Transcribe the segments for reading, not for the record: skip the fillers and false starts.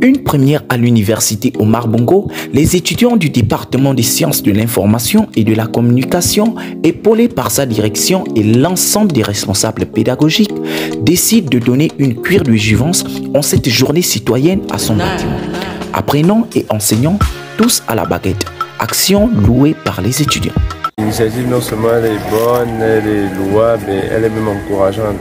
Une première à l'université Omar Bongo, les étudiants du département des sciences de l'information et de la communication, épaulés par sa direction et l'ensemble des responsables pédagogiques, décident de donner une cuillère de jouvence en cette journée citoyenne à son bâtiment. Apprenants et enseignants, tous à la baguette. Action louée par les étudiants. L'initiative non seulement elle est bonne, elle est louable, mais elle est même encourageante.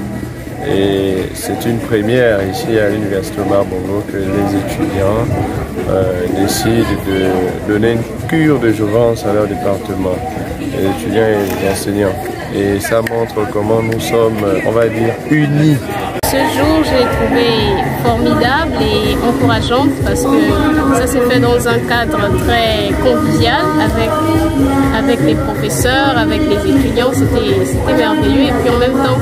Et c'est une première ici à l'université Omar Bongo que les étudiants décident de donner une cure de jouvence à leur département, les étudiants et les enseignants. Et ça montre comment nous sommes, on va dire, unis. Ce jour, j'ai trouvé formidable et encourageante parce que ça s'est fait dans un cadre très convivial avec les professeurs, avec les étudiants. C'était merveilleux et puis en même temps,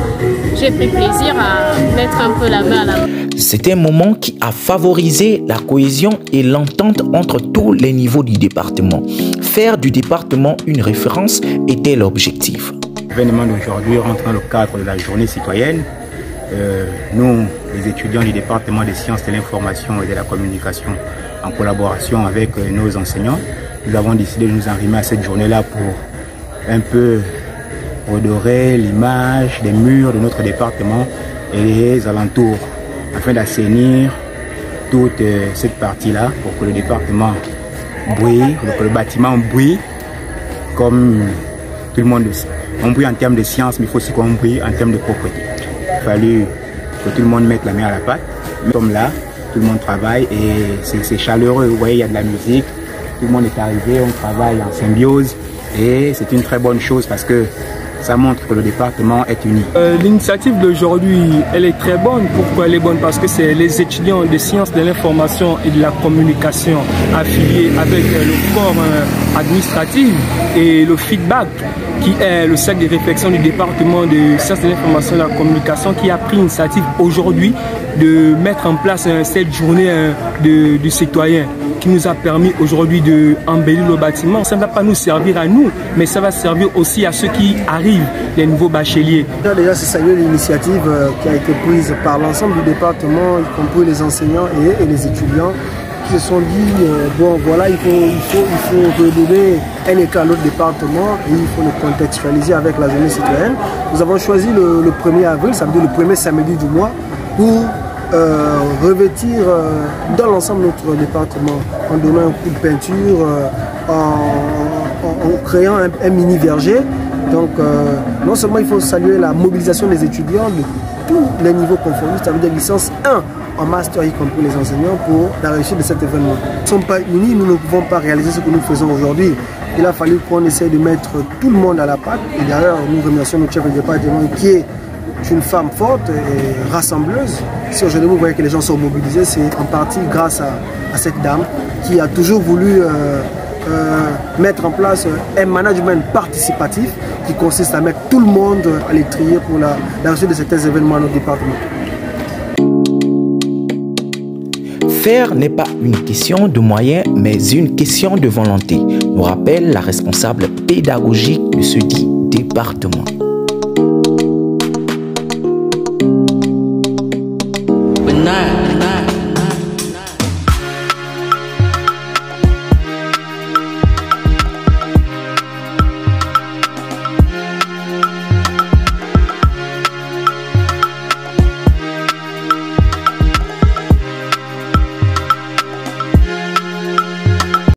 j'ai pris plaisir à mettre un peu la main à la main. C'est un moment qui a favorisé la cohésion et l'entente entre tous les niveaux du département. Faire du département une référence était l'objectif. L'événement d'aujourd'hui rentre dans le cadre de la journée citoyenne. Nous, les étudiants du département des sciences de l'information et de la communication, en collaboration avec nos enseignants, nous avons décidé de nous arrimer à cette journée-là pour un peu redorer l'image des murs de notre département et les alentours, afin d'assainir toute cette partie-là pour que le département brille, pour que le bâtiment brille comme tout le monde le sait. On brille en termes de science, mais il faut aussi qu'on brille en termes de propreté. Il a fallu que tout le monde mette la main à la pâte. Nous sommes là, tout le monde travaille et c'est chaleureux. Vous voyez, il y a de la musique, tout le monde est arrivé, on travaille en symbiose et c'est une très bonne chose parce que ça montre que le département est uni. L'initiative d'aujourd'hui, elle est très bonne. Pourquoi elle est bonne? Parce que c'est les étudiants des sciences de l'information et de la communication affiliés avec le corps administratif et le feedback qui est le cercle de réflexion du département de sciences de l'information et de la communication qui a pris l'initiative aujourd'hui de mettre en place cette journée du citoyen qui nous a permis aujourd'hui d'embellir le bâtiment. Ça ne va pas nous servir à nous, mais ça va servir aussi à ceux qui arrivent, les nouveaux bacheliers. Déjà, c'est saluer l'initiative qui a été prise par l'ensemble du département, y compris les enseignants et les étudiants, qui se sont dit, bon voilà, il faut redonner un éclat à l'autre département et il faut le contextualiser avec la journée citoyenne. Nous avons choisi le 1er avril, ça veut dire le premier samedi du mois, pour revêtir dans l'ensemble de notre département, en donnant un coup de peinture, en créant un mini verger. Donc non seulement il faut saluer la mobilisation des étudiants de tous les niveaux confondus, ça veut dire licence 1 en master, y compris les enseignants, pour la réussite de cet événement. Nous ne sommes pas unis, nous ne pouvons pas réaliser ce que nous faisons aujourd'hui. Il a fallu qu'on essaye de mettre tout le monde à la pâte. Et d'ailleurs, nous remercions notre chef de département qui est une femme forte et rassembleuse. Si aujourd'hui vous voyez que les gens sont mobilisés, c'est en partie grâce à cette dame qui a toujours voulu mettre en place un management participatif qui consiste à mettre tout le monde à l'étrier pour la réussite de certains événements à notre département. Faire n'est pas une question de moyens, mais une question de volonté, nous rappelle la responsable pédagogique de ce dit département.